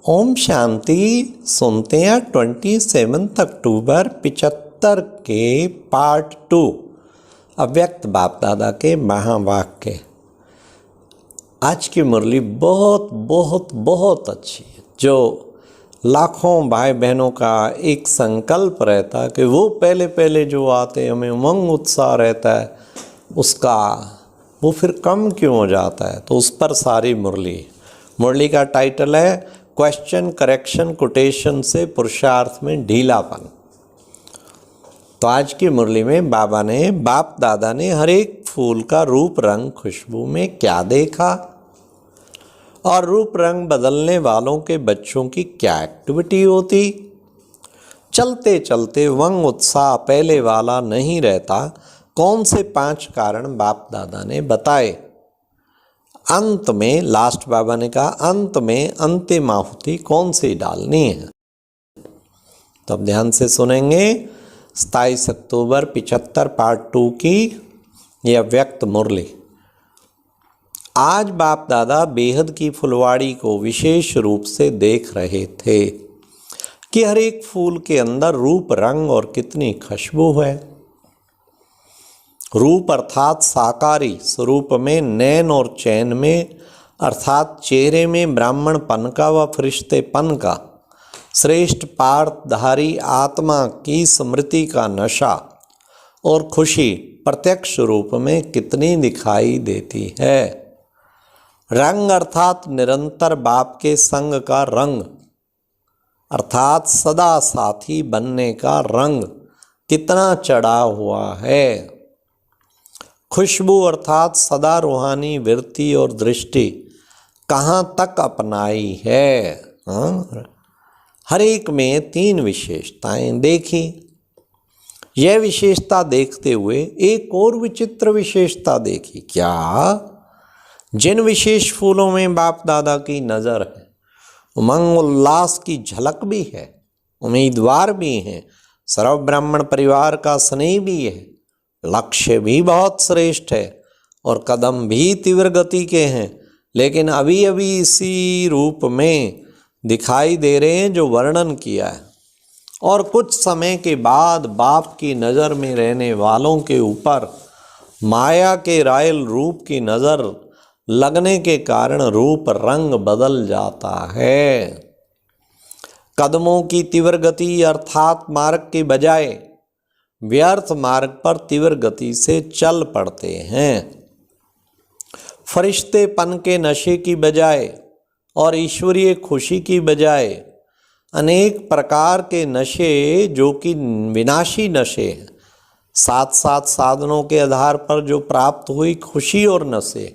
ओम शांति। सुनते हैं 27 अक्टूबर 75 के पार्ट 2 अव्यक्त बाप दादा के महावाक्य। आज की मुरली बहुत बहुत बहुत अच्छी है, जो लाखों भाई बहनों का एक संकल्प रहता है कि वो पहले पहले जो आते हमें उमंग उत्साह रहता है, उसका वो फिर कम क्यों हो जाता है। तो उस पर सारी मुरली का टाइटल है क्वेश्चन करेक्शन कोटेशन से पुरुषार्थ में ढीलापन। तो आज की मुरली में बाप दादा ने हर एक फूल का रूप रंग खुशबू में क्या देखा और रूप रंग बदलने वालों के बच्चों की क्या एक्टिविटी होती। चलते चलते वंग उत्साह पहले वाला नहीं रहता। कौन से 5 कारण बाप दादा ने बताए। अंत में लास्ट बाबा ने कहा अंत में अंतिम आहुति कौन सी डालनी है। तो अब ध्यान से सुनेंगे 27 अक्टूबर 75 पार्ट 2 की यह व्यक्त मुरली। आज बाप दादा बेहद की फुलवाड़ी को विशेष रूप से देख रहे थे कि हर एक फूल के अंदर रूप रंग और कितनी खुशबू है। रूप अर्थात साकारी स्वरूप में नैन और चैन में अर्थात चेहरे में ब्राह्मणपन का व फरिश्तेपन का श्रेष्ठ पार्थधारी आत्मा की स्मृति का नशा और खुशी प्रत्यक्ष रूप में कितनी दिखाई देती है। रंग अर्थात निरंतर बाप के संग का रंग अर्थात सदा साथी बनने का रंग कितना चढ़ा हुआ है। खुशबू अर्थात सदा रूहानी वृत्ति और दृष्टि कहाँ तक अपनाई है। हर एक में 3 विशेषताएं देखी। यह विशेषता देखते हुए एक और विचित्र विशेषता देखी। क्या? जिन विशेष फूलों में बाप दादा की नज़र है, उमंग उल्लास की झलक भी है, उम्मीदवार भी हैं, सर्व ब्राह्मण परिवार का स्नेह भी है, लक्ष्य भी बहुत श्रेष्ठ है और कदम भी तीव्र गति के हैं, लेकिन अभी अभी इसी रूप में दिखाई दे रहे हैं जो वर्णन किया है। और कुछ समय के बाद बाप की नज़र में रहने वालों के ऊपर माया के रायल रूप की नज़र लगने के कारण रूप रंग बदल जाता है। कदमों की तीव्र गति अर्थात मार्ग के बजाय व्यर्थ मार्ग पर तीव्र गति से चल पड़ते हैं। फरिश्तेपन के नशे की बजाय और ईश्वरीय खुशी की बजाय अनेक प्रकार के नशे जो कि विनाशी नशे हैं, साथ साथ साधनों के आधार पर जो प्राप्त हुई खुशी और नशे,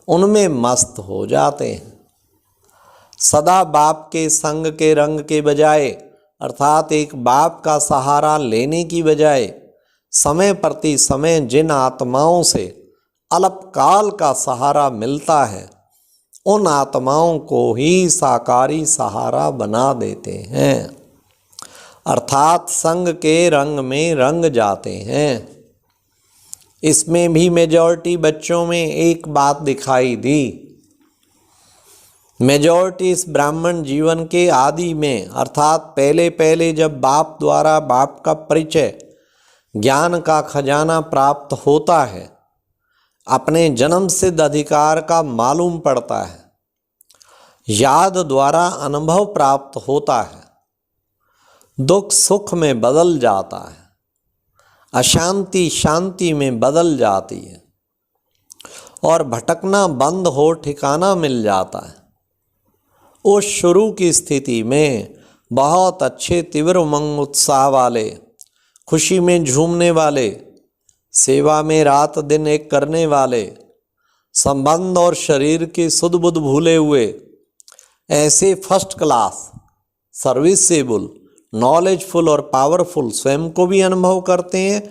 उनमें मस्त हो जाते हैं। सदा बाप के संग के रंग के बजाय अर्थात एक बाप का सहारा लेने की बजाय समय प्रति समय जिन आत्माओं से अल्पकाल का सहारा मिलता है, उन आत्माओं को ही साकारी सहारा बना देते हैं, अर्थात संग के रंग में रंग जाते हैं। इसमें भी मेजॉरिटी बच्चों में एक बात दिखाई दी। मेजॉरिटी इस ब्राह्मण जीवन के आदि में अर्थात पहले पहले जब बाप द्वारा बाप का परिचय ज्ञान का खजाना प्राप्त होता है, अपने जन्म सिद्ध अधिकार का मालूम पड़ता है, याद द्वारा अनुभव प्राप्त होता है, दुख सुख में बदल जाता है, अशांति शांति में बदल जाती है और भटकना बंद हो ठिकाना मिल जाता है। उस शुरू की स्थिति में बहुत अच्छे तीव्र उमंग उत्साह वाले, खुशी में झूमने वाले, सेवा में रात दिन एक करने वाले, संबंध और शरीर की सुध बुध भूले हुए, ऐसे फर्स्ट क्लास सर्विसेबल नॉलेजफुल और पावरफुल स्वयं को भी अनुभव करते हैं,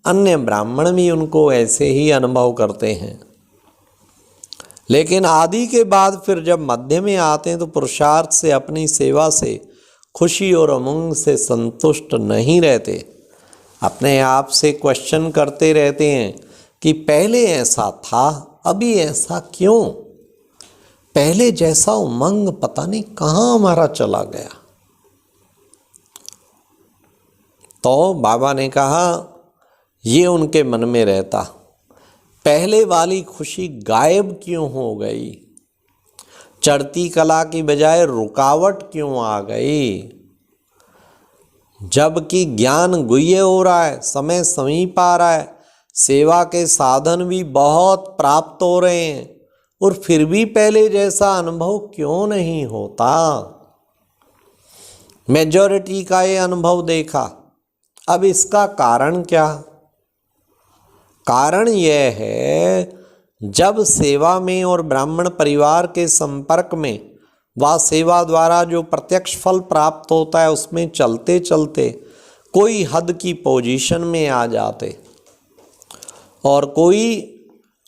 अन्य ब्राह्मण भी उनको ऐसे ही अनुभव करते हैं। लेकिन आदि के बाद फिर जब मध्य में आते हैं तो पुरुषार्थ से अपनी सेवा से खुशी और उमंग से संतुष्ट नहीं रहते, अपने आप से क्वेश्चन करते रहते हैं कि पहले ऐसा था, अभी ऐसा क्यों। पहले जैसा उमंग पता नहीं कहाँ हमारा चला गया। तो बाबा ने कहा ये उनके मन में रहता, पहले वाली खुशी गायब क्यों हो गई, चढ़ती कला की बजाय रुकावट क्यों आ गई, जबकि ज्ञान गुह्य हो रहा है, समय समीप आ रहा है, सेवा के साधन भी बहुत प्राप्त हो रहे हैं, और फिर भी पहले जैसा अनुभव क्यों नहीं होता। मेजॉरिटी का ये अनुभव देखा। अब इसका कारण क्या? कारण यह है, जब सेवा में और ब्राह्मण परिवार के संपर्क में व सेवा द्वारा जो प्रत्यक्ष फल प्राप्त होता है उसमें चलते चलते कोई हद की पोजीशन में आ जाते और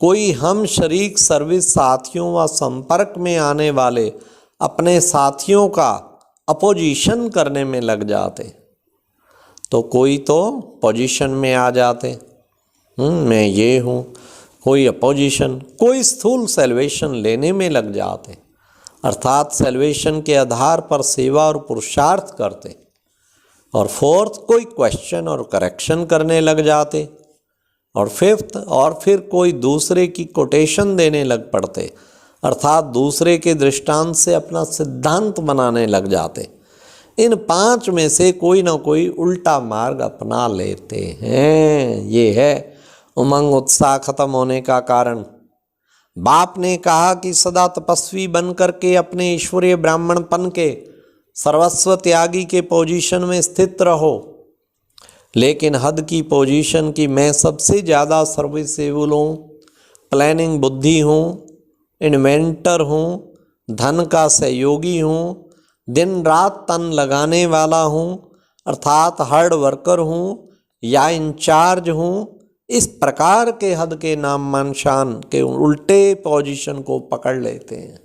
कोई हम शरीक सर्विस साथियों व संपर्क में आने वाले अपने साथियों का अपोजिशन करने में लग जाते, तो कोई तो पोजीशन में आ जाते, मैं ये हूँ, कोई अपोजिशन, कोई स्थूल सेल्वेशन लेने में लग जाते, अर्थात सेल्वेशन के आधार पर सेवा और पुरुषार्थ करते, और फोर्थ कोई क्वेश्चन और करेक्शन करने लग जाते, और फिफ्थ और फिर कोई दूसरे की कोटेशन देने लग पड़ते, अर्थात दूसरे के दृष्टांत से अपना सिद्धांत बनाने लग जाते। इन पांच में से कोई ना कोई उल्टा मार्ग अपना लेते हैं। ये है उमंग उत्साह खत्म होने का कारण। बाप ने कहा कि सदा तपस्वी बन करके अपने ईश्वरीय ब्राह्मणपन के सर्वस्व त्यागी के पोजीशन में स्थित रहो, लेकिन हद की पोजीशन की मैं सबसे ज़्यादा सर्विसेबल हूँ, प्लानिंग बुद्धि हूँ, इन्वेंटर हूँ, धन का सहयोगी हूँ, दिन रात तन लगाने वाला हूँ, अर्थात हार्ड वर्कर हूँ या इंचार्ज हूँ, इस प्रकार के हद के नाम मान शान के उल्टे पोजीशन को पकड़ लेते हैं,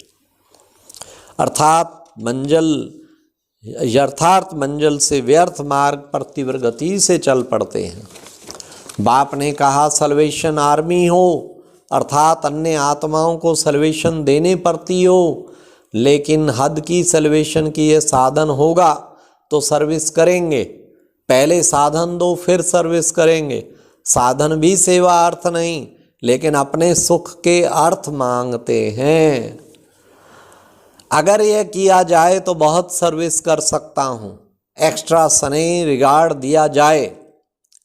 अर्थात यथार्थ मंजिल से व्यर्थ मार्ग पर तीव्र गति से चल पड़ते हैं। बाप ने कहा सल्वेशन आर्मी हो, अर्थात अन्य आत्माओं को सल्वेशन देने पड़ती हो, लेकिन हद की सल्वेशन की ये साधन होगा तो सर्विस करेंगे, पहले साधन दो फिर सर्विस करेंगे। साधन भी सेवा अर्थ नहीं, लेकिन अपने सुख के अर्थ मांगते हैं। अगर यह किया जाए तो बहुत सर्विस कर सकता हूँ, एक्स्ट्रा स्नेह रिगार्ड दिया जाए,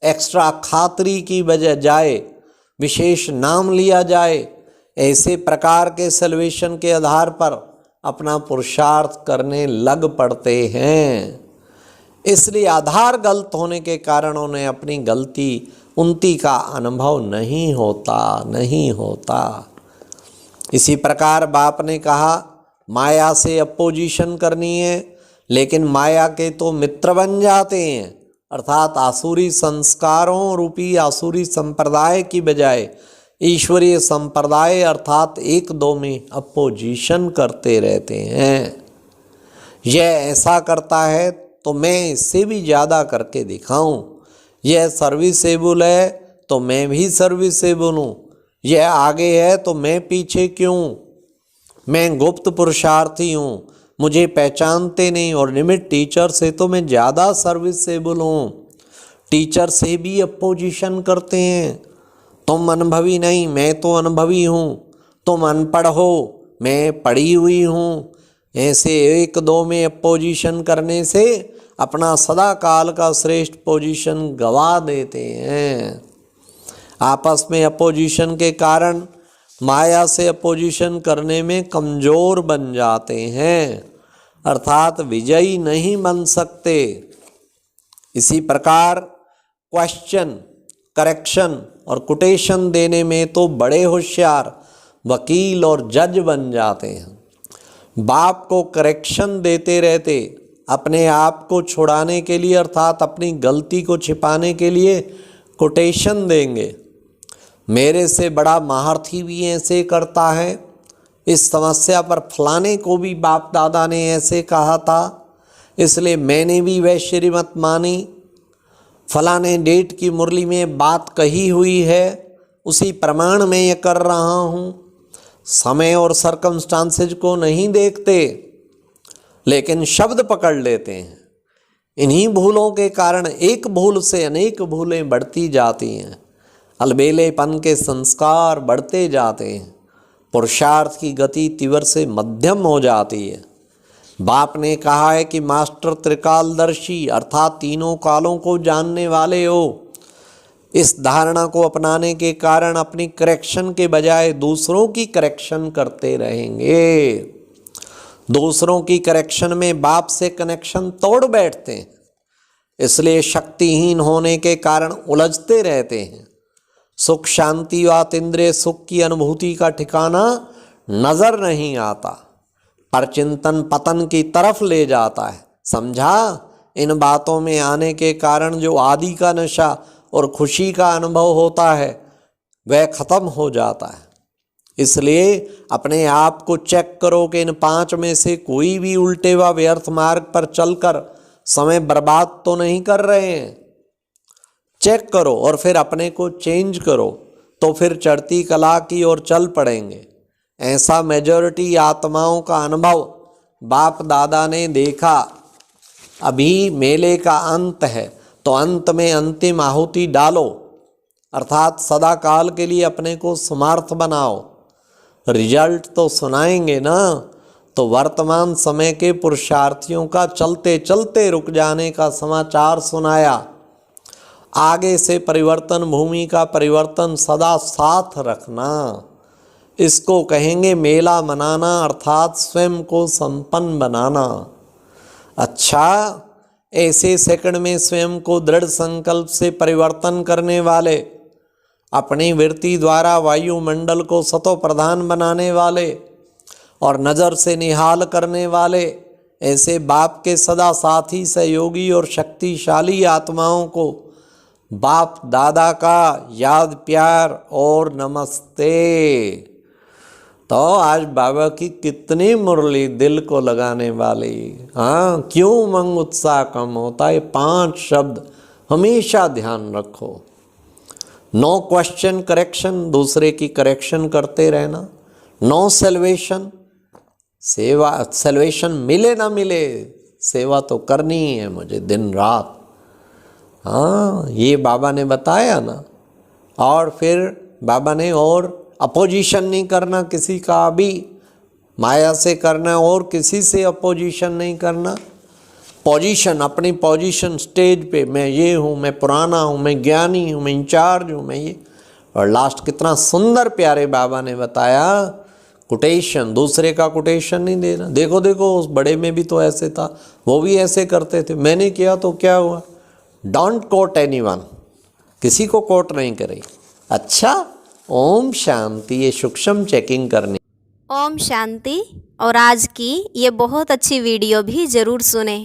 एक्स्ट्रा खातरी की वजह जाए, विशेष नाम लिया जाए, ऐसे प्रकार के सल्वेशन के आधार पर अपना पुरुषार्थ करने लग पड़ते हैं। इसलिए आधार गलत होने के कारण उन्हें अपनी उन्नति का अनुभव नहीं होता। इसी प्रकार बाप ने कहा माया से अपोजिशन करनी है, लेकिन माया के तो मित्र बन जाते हैं, अर्थात आसुरी संस्कारों रूपी आसुरी संप्रदाय की बजाय ईश्वरीय संप्रदाय अर्थात एक दो में अपोजिशन करते रहते हैं। यह ऐसा करता है तो मैं इससे भी ज़्यादा करके दिखाऊं, यह सर्विसेबल है तो मैं भी सर्विसेबल हूँ, यह आगे है तो मैं पीछे क्यों, मैं गुप्त पुरुषार्थी हूँ, मुझे पहचानते नहीं, और निमित्त टीचर से तो मैं ज़्यादा सर्विसेबल हूँ। टीचर से भी अपोजिशन करते हैं, तुम अनुभवी नहीं मैं तो अनुभवी हूँ, तुम अनपढ़ हो मैं पढ़ी हुई हूँ। ऐसे एक दो में अपोजिशन करने से अपना सदा काल का श्रेष्ठ पोजीशन गवा देते हैं। आपस में अपोजिशन के कारण माया से अपोजिशन करने में कमज़ोर बन जाते हैं, अर्थात विजयी नहीं बन सकते। इसी प्रकार क्वेश्चन, करेक्शन और कोटेशन देने में तो बड़े होशियार वकील और जज बन जाते हैं। बाप को करेक्शन देते रहते, अपने आप को छुड़ाने के लिए अर्थात अपनी गलती को छिपाने के लिए कोटेशन देंगे। मेरे से बड़ा महारथी भी ऐसे करता है, इस समस्या पर फलाने को भी बाप दादा ने ऐसे कहा था, इसलिए मैंने भी वह श्रीमत मानी, फलाने डेट की मुरली में बात कही हुई है, उसी प्रमाण में ये कर रहा हूँ। समय और सरकमस्टांसेज को नहीं देखते, लेकिन शब्द पकड़ लेते हैं। इन्हीं भूलों के कारण एक भूल से अनेक भूलें बढ़ती जाती हैं। अलबेलेपन के संस्कार बढ़ते जाते हैं। पुरुषार्थ की गति तीव्र से मध्यम हो जाती है। बाप ने कहा है कि मास्टर त्रिकालदर्शी अर्थात तीनों कालों को जानने वाले हो। इस धारणा को अपनाने के कारण अपनी करेक्शन के बजाय दूसरों की करेक्शन करते रहेंगे। दूसरों की करेक्शन में बाप से कनेक्शन तोड़ बैठते हैं, इसलिए शक्तिहीन होने के कारण उलझते रहते हैं। सुख शांति व इंद्रिय सुख की अनुभूति का ठिकाना नजर नहीं आता, पर चिंतन पतन की तरफ ले जाता है। समझा? इन बातों में आने के कारण जो आदि का नशा और खुशी का अनुभव होता है वह खत्म हो जाता है। इसलिए अपने आप को चेक करो कि इन 5 में से कोई भी उल्टे व व्यर्थ मार्ग पर चलकर समय बर्बाद तो नहीं कर रहे हैं। चेक करो और फिर अपने को चेंज करो, तो फिर चढ़ती कला की ओर चल पड़ेंगे। ऐसा मेजॉरिटी आत्माओं का अनुभव बाप दादा ने देखा। अभी मेले का अंत है, तो अंत में अंतिम आहुति डालो, अर्थात सदा काल के लिए अपने को समर्थ बनाओ। रिजल्ट तो सुनाएंगे ना। तो वर्तमान समय के पुरुषार्थियों का चलते चलते रुक जाने का समाचार सुनाया। आगे से परिवर्तन भूमि का परिवर्तन सदा साथ रखना, इसको कहेंगे मेला मनाना, अर्थात स्वयं को संपन्न बनाना। अच्छा, ऐसे सेकंड में स्वयं को दृढ़ संकल्प से परिवर्तन करने वाले, अपनी वृत्ति द्वारा वायुमंडल को सतो प्रधान बनाने वाले और नज़र से निहाल करने वाले, ऐसे बाप के सदा साथी सहयोगी और शक्तिशाली आत्माओं को बाप दादा का याद प्यार और नमस्ते। तो आज बाबा की कितनी मुरली दिल को लगाने वाली। हाँ, क्यों उमंग उत्साह कम होता है? 5 शब्द हमेशा ध्यान रखो। नो क्वेश्चन करेक्शन, दूसरे की करेक्शन करते रहना। नो सेल्वेशन, सेवा सेल्वेशन मिले ना मिले, सेवा तो करनी ही है मुझे दिन रात। हाँ, ये बाबा ने बताया ना। और फिर बाबा ने और अपोजिशन नहीं करना किसी का भी, माया से करना और किसी से अपोजिशन नहीं करना। पोजीशन, अपनी पोजीशन स्टेज पे, मैं ये हूँ, मैं पुराना हूँ, मैं ज्ञानी हूँ, मैं इंचार्ज हूँ, मैं ये। और लास्ट कितना सुंदर प्यारे बाबा ने बताया, कोटेशन, दूसरे का कोटेशन नहीं देना। देखो देखो उस बड़े में भी तो ऐसे था, वो भी ऐसे करते थे, मैंने किया तो क्या हुआ। डोंट कोट एनीवन, किसी को कोट नहीं करे। अच्छा, ओम शांति। ये सूक्ष्म चेकिंग करनी। ओम शांति। और आज की ये बहुत अच्छी वीडियो भी ज़रूर सुने।